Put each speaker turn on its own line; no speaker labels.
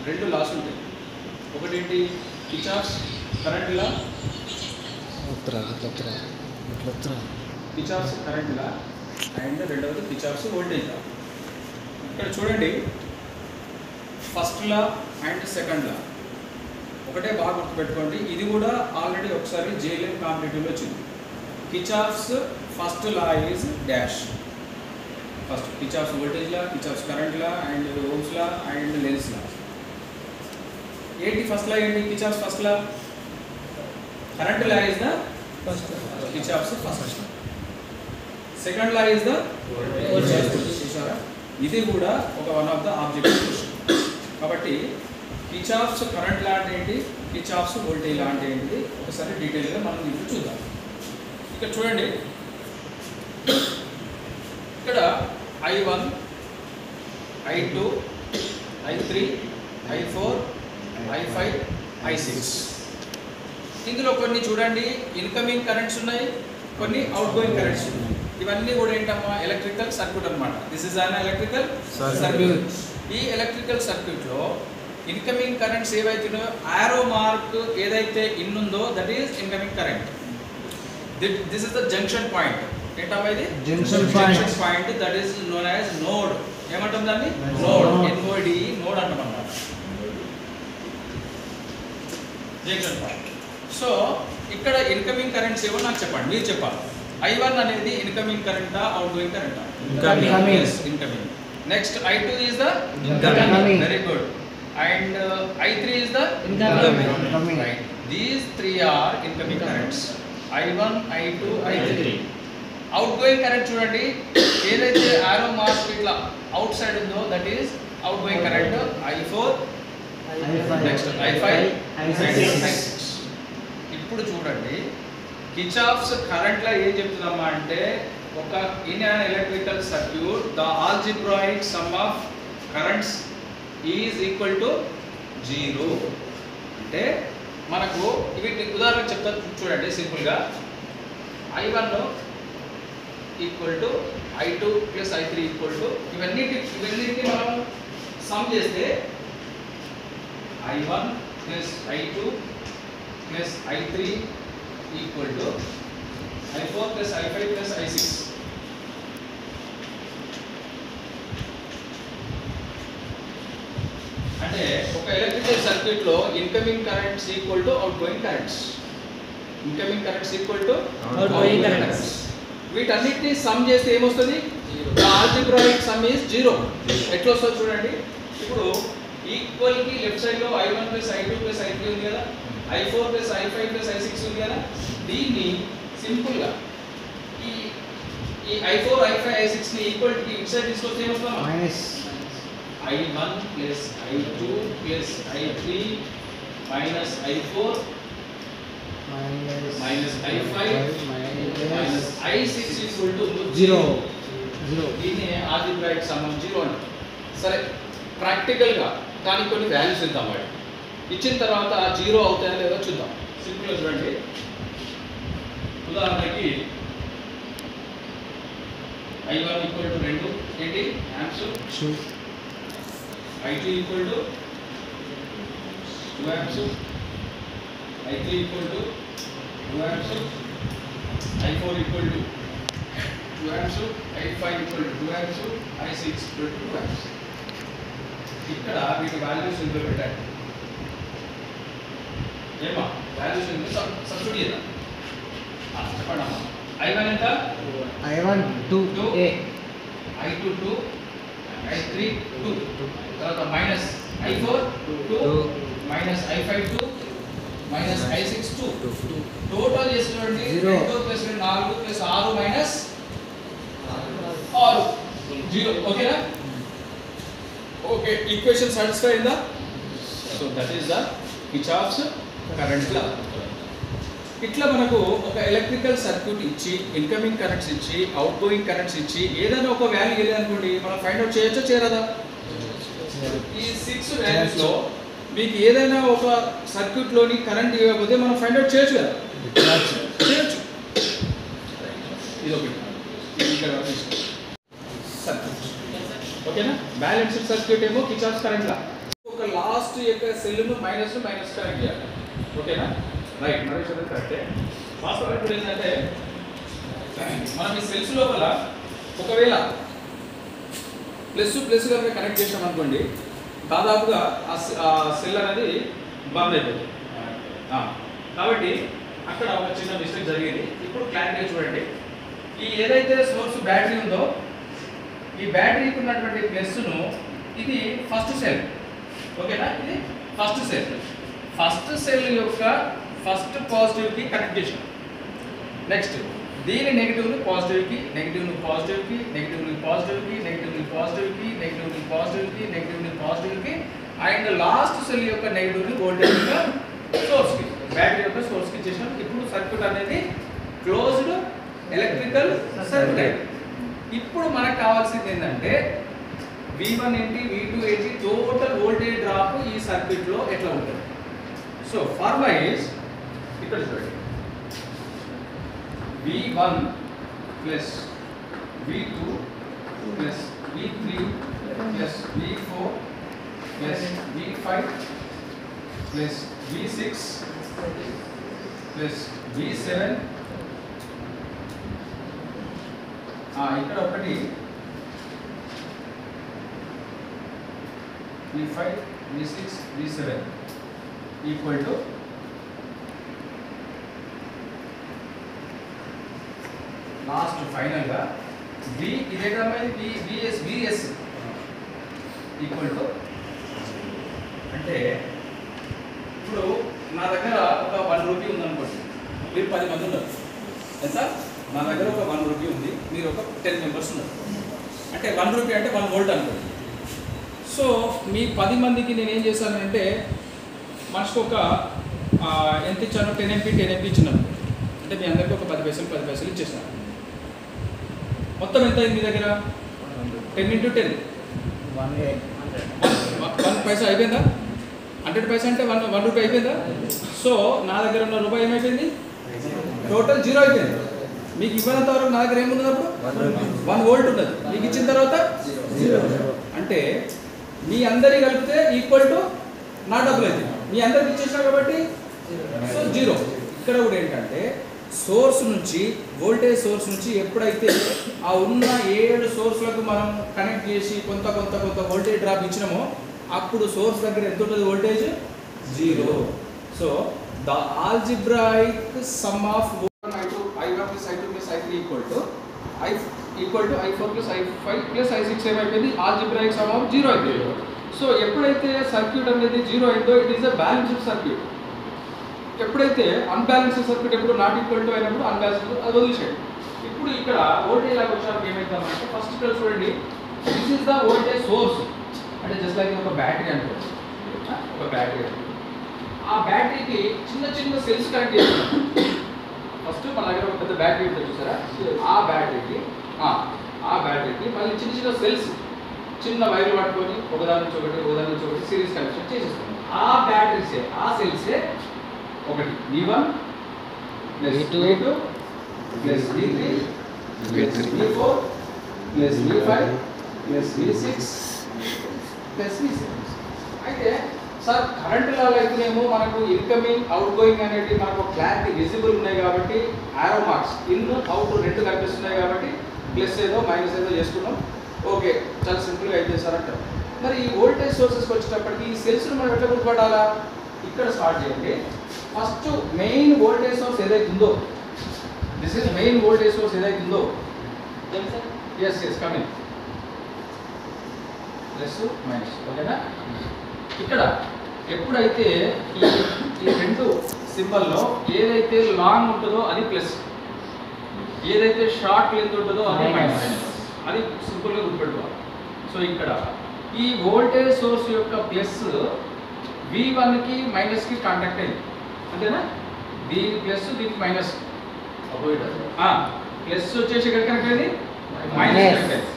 రెండు లాస్ ఉంటాయి. ఒకటి ఏంటి, Kirchhoff's current law, Kirchhoff's current law, and రెండవది కిర్చాఫ్స్ వోల్టేజ్ లా. ఇక్కడ చూడండి, ఫస్ట్ లా అండ్ సెకండ్ లా ఒకటే బాగా గుర్తుపెట్టుకోండి. ఇది కూడా ఆల్రెడీ ఒకసారి జేఎల్ఎం కాంపిటేటివ్లో వచ్చింది. Kirchhoff's first law is dash. First Kirchhoff's voltage law, Kirchhoff's current law, and Ohm's law, and Lenz law. ఏంటి ఫస్ట్ లా ఏంటి? Kirchhoff's first law, current law is the first, Kirchhoff's first. Second law is the చూసారా, ఇది కూడా ఒక one of the objective question. కాబట్టి Kirchhoff's current law అంటే ఏంటి, Kirchhoff's voltage లా అంటే ఏంటిది ఒకసారి డీటెయిల్గా మనం ఇప్పుడు చూద్దాం. ఇక్కడ చూడండి, ఇక్కడ I1, I2, I3, I4, I5, I6. ఇందులో కొన్ని చూడండి ఇన్కమింగ్ కరెంట్స్ ఉన్నాయి, కొన్ని అవుట్ గోయింగ్ కరెంట్స్ ఉన్నాయి. ఇవన్నీ కూడా ఏంటమ్మా, ఎలక్ట్రికల్ సర్క్యూట్ అనమాట. This is an electrical circuit. ఈ ఎలక్ట్రికల్ సర్క్యూట్లో ఇన్కమింగ్ కరెంట్స్ ఏవైతున్నాయో ఆరో మార్క్ ఏదైతే ఇన్ ఉందో that is incoming current. This is the junction point. ఏంటమ్మా ఇది? Junction point. That is known as node. ఏమంటాం దాన్ని? నోడ్. NOD, నోడ్ అంటాం అన్నమాట, జంక్షన్ పాయింట్. సో ఇక్కడ ఇన్కమింగ్ కరెంట్స్ ఏవో నాకు చెప్పండి, మీరు చెప్పాలి. I1 అనేది ఇన్కమింగ్ కరెంటా, అవుట్ గోయింగ్ కరెంటా? Incoming. Next I2 is the incoming. Very good. And I3 is the incoming. Right. These three are incoming currents. I1, I2, I3. Outgoing current చూడండి, ఏదైతే ఆరో మార్క్ ఇట్లా అవుట్ సైడ్ ఉందో that is outgoing current. I4, next I5, I6. ఇప్పుడు చూడండి, Kirchhoff's current లా ఏం చెప్తుందమ్మా అంటే, ఒక in an electrical circuit the algebraic some of currents is equal to 0. అంటే మనకు వీటిని ఉదాహరణ చెప్తా చూడండి సింపుల్గా. I1 equal to I2 plus I3 equal to ఇవన్నిటిని మనం సమ్ చేస్తే I1 plus I2 plus I3 equal to I4 plus I5 plus I6. అంటే ఒక ఎలక్ట్రికల్ సర్క్యూట్ లో incoming currents equal to out going currents. Incoming currents equal to out going currents. వీటన్నిటిని some చేస్తే ఏమొస్తుంది? Algebraic some is 0. ఎట్లా వస్తుంది చూడండి. ఇప్పుడు ఈక్వల్ కి లెఫ్ట్ సైడ్ లో I1 plus I2 plus I3 ఉంది కదా, I4 plus I5 plus I6 ఉంది కదా. దీన్ని సింపుల్ గా ఈ I4, I5, I6 ని ఈక్వల్ కి ఇటు సైడ్ తీసుకొస్తే ఏమొస్తుంది? Minus I1 plus I2 plus I3 minus I4 minus I5 minus I6 equal to 0. దీన్ని ఆల్జిబ్రాయిక్ సమ్ 0 అంటారు. సరే, ప్రాక్టికల్గా కానీ కొన్ని వాల్యూస్ ఇద్దాం. వాడు ఇచ్చిన తర్వాత 0 అవుతాయో లేదో చూద్దాం. సింపుల్గా చూడండి. ఉదాహరణకి I1 ఈక్వల్ టు 2 ఏంటి amps, I2 equal to 2 amps, I3 equal to 2 amps, I4 equal to 2 amps, I5 equal to 2 amps, I6 equal to 2 amps. ఇక్కడ వీటి వాల్యూస్ ఇందులో పెట్టండి. ఏమా వాల్యూస్ ఇందులో సబ్స్టిట్యూట్ చేద్దాం. చెప్పండి అమ్మా. I1 ఎంత?
I1 2A,
I2 2, I3 2, తర్వాత minus I4 2, minus I5 2, minus I6 2. Total చేసినటువంటి 2 ప్లస్ 4 ప్లస్ 6 మైనస్ 6 0. ఓకేనా? ఓకే, ఈక్వేషన్ సాటిస్ఫై అయిందా? So that is the Kirchhoff's current లా. ఇట్లా మనకు ఒక ఎలక్ట్రికల్ సర్క్యూట్ ఇచ్చి ఇన్కమింగ్ కరెంట్స్ ఇచ్చి అవుట్ గోయింగ్ కరెంట్స్ ఇచ్చి ఏదైనా ఒక వాల్యూ ఏదనుకోండి మనం ఫైండ్ అవుట్ చేయొచ్చా చేయరాదా? ఈ 6 వాల్యూస్ లో మీకు ఏదైనా ఒక సర్క్యూట్ లోని కరెంట్ ఇవ్వకపోతే మనం ఫైండ్ అవుట్ చేయొచ్చు కదా? చేయొచ్చు. ఇది ఒకటి సర్క్యూట్. ఓకేనా? బ్యాలెన్స్డ్ సర్క్యూట్ ఏమో కిర్చాఫ్స్ కరెంట్ లా. ఒక లా లాస్ట్ యొక్క సెల్ను మైనస్ కనెక్ట్ చేయాలి. ఓకేనా? రైట్, నరేష్ అది కరెక్టే. వాస్తవం ఇప్పుడు ఏంటంటే మనం ఈ సెల్స్ లోపల ఒకవేళ ప్లస్ కనుక కనెక్ట్ చేసాం అనుకోండి, దాదాపుగా ఆ సెల్ అనేది బంద్ అయిపోతుంది. కాబట్టి అక్కడ ఒక చిన్న మిస్టేక్ జరిగింది. ఇప్పుడు క్లారిటీ చూడండి. ఈ ఏదైతే సోర్స్ బ్యాటరీ ఉందో ఈ బ్యాటరీకి ఉన్నటువంటి ప్లస్ను ఇది ఫస్ట్ సెల్. ఓకేనా? ఇది ఫస్ట్ సెల్. ఫస్ట్ సెల్ యొక్క ఫస్ట్ పాజిటివ్కి కనెక్ట్ చేసాం. నెక్స్ట్ దీని నెగిటివ్ని పాజిటివ్కి, నెగిటివ్ని పాజిటివ్కి, నెగిటివ్ని పాజిటివ్కి, నెగిటివ్ని పాజిటివ్కి, నెగిటివ్ని పాజిటివ్కి, నెగిటివ్ని పాజిటివ్కి అండ్ లాస్ట్ సెల్ యొక్క నెగిటివ్ని వోల్టేజ్ యొక్క సోర్స్కి, బ్యాటరీ యొక్క సోర్స్కి ఇచ్చేసాం. ఇప్పుడు సర్క్యూట్ అనేది క్లోజ్డ్ ఎలక్ట్రికల్ సర్క్యూట్ అయింది. ఇప్పుడు మనకు కావాల్సింది ఏంటంటే V1 ఏంటి, V2 ఏంటి, టోటల్ వోల్టేజ్ డ్రాప్ ఈ సర్క్యూట్లో ఎట్లా ఉంటుంది. సో ఫార్ములా ఈజ్ ఇక్కడ చూడండి, V1 plus V2 plus V3 plus V4 plus V5 plus V6 plus V7 ఇక్కడ ఒకటి V5 V6 V7 equal to last ఫైనల్గా V ఇదే కదా VS ఈక్వల్ టు, అంటే ఇప్పుడు నా దగ్గర ఒక 1 రూపీ ఉందనుకోండి, మీరు 10 మంది ఉన్నారు. ఎంత? నా దగ్గర ఒక 1 రూపీ ఉంది, మీరు ఒక 10 మెంబర్స్ ఉన్నారు. అంటే 1 రూపీ అంటే 1 వోల్ట్ అనుకోండి. సో మీ 10 మందికి నేను ఏం చేశానంటే మనిషికి ఒక ఎంత ఇచ్చాను, 10 MP ఇచ్చినాను. అంటే మీ అందరికీ ఒక 10 పైసలు ఇచ్చేసాను. మొత్తం ఎంత అయింది మీ దగ్గర? 10 × 10 1 పైసా అయిపోయిందా? 100 పైసా అంటే 1 రూపాయి అయిపోయిందా? సో నా దగ్గర ఉన్న రూపాయి ఏమైపోయింది? టోటల్ 0 అయిపోయింది. మీకు ఇవ్వనంత వరకు నా దగ్గర ఏమున్నది? అప్పుడు 1 వోల్ట్ ఉన్నది. మీకు ఇచ్చిన తర్వాత 0. అంటే మీ అందరి కలిపితే ఈక్వల్ టు నా డబ్బులు అయితే మీ అందరికి ఇచ్చేసినా కాబట్టి సో 0. ఇక్కడ కూడా ఏంటంటే సోర్స్ నుంచి, వోల్టేజ్ సోర్స్ నుంచి ఎప్పుడైతే ఆ ఉన్న 7 సోర్స్లకు మనం కనెక్ట్ చేసి కొంత వోల్టేజ్ డ్రాప్ ఇచ్చినామో అప్పుడు సోర్స్ దగ్గర ఎంత ఉంటుంది? Voltage 0. So the algebraic some of I1 plus I2 plus I3 equal to I4 plus I5 plus I6 ఏమైపోయింది? ఆల్జిబ్రాయిక్ సమ్ ఆఫ్ 0 అయిపోయింది. సో ఎప్పుడైతే సర్క్యూట్ అనేది 0 అయిందో it is a balanced circuit. ఎప్పుడైతే అన్బ్యాలెన్స్డ్ సర్క్యూట్ ఎప్పుడు నాట్ ఈక్వల్ టు అయినప్పుడు unbalanced అది వదిలేసేయండి. ఇప్పుడు ఇక్కడ వోల్టేజ్ లాగా వచ్చాక ఏమైందంటే ఫస్ట్ ఇక్కడ చూడండి, this is the voltage source. అంటే జస్ట్ లైక్ ఒక బ్యాటరీ అనుకోండి, ఒక బ్యాటరీ. ఆ బ్యాటరీకి చిన్న సెల్స్ కనెక్ట్ చేస్తున్నాం. ఫస్ట్ మన దగ్గర ఒక పెద్ద బ్యాటరీ ఉంటుంది చూసారా, ఆ బ్యాటరీకి మళ్ళీ చిన్న సెల్స్, చిన్న వైర్లు పట్టుకొని ఒకదాని నుంచి ఒకటి సిరీస్ కనెక్షన్ చేసేస్తాం. ఆ బ్యాటరీసే, ఆ సెల్సే ఒకటి V1 plus V2 plus V3 plus V4 plus V5 plus V6 plus V7. అయితే సార్ కరెంట్ లాగా అయితేనేమో మనకు ఇన్కమింగ్ అవుట్ గోయింగ్ అనేది మనకు క్లారిటీ విజిబుల్ ఉన్నాయి కాబట్టి ఆరో మార్క్స్ ఇన్ అవుట్ 2 కనిపిస్తున్నాయి కాబట్టి ప్లస్ ఏదో మైనస్ ఏదో చేసుకున్నాం. ఓకే, చాలా సింపుల్గా అయితే సార్ అంటారు. మరి ఈ వోల్టేజ్ సోర్సెస్కి వచ్చేటప్పటికి ఈ సెల్స్ను మనం ఎట్లా గుర్తుపట్టాలా? ఇక్కడ స్టార్ట్ చేయండి. ఫస్ట్ మెయిన్ వోల్టేజ్ సోర్స్ ఏదైతే ఉందో, this is main voltage source ఏదైతే ఉందో, ఎస్ కమింగ్ ప్లస్ మైనస్. ఓకేనా? ఇక్కడ ఎప్పుడైతే ఈ 2 సింబల్లో ఏదైతే లాంగ్ ఉంటుందో అది ప్లస్, ఏదైతే షార్ట్ లెంత్ ఉంటుందో అది మైనస్. అది సింపుల్గా గుర్తుపెట్టుకోవాలి. సో ఇక్కడ ఈ వోల్టేజ్ సోర్స్ యొక్క ప్లస్ V1కి మైనస్కి కాంటాక్ట్ అయింది, అంతేనా? దీనికి ప్లస్ దీనికి మైనస్, ప్లస్ వచ్చేసి ఎక్కడ కనెక్ట్ అయింది? మైనస్ కనెక్ట్ అయింది.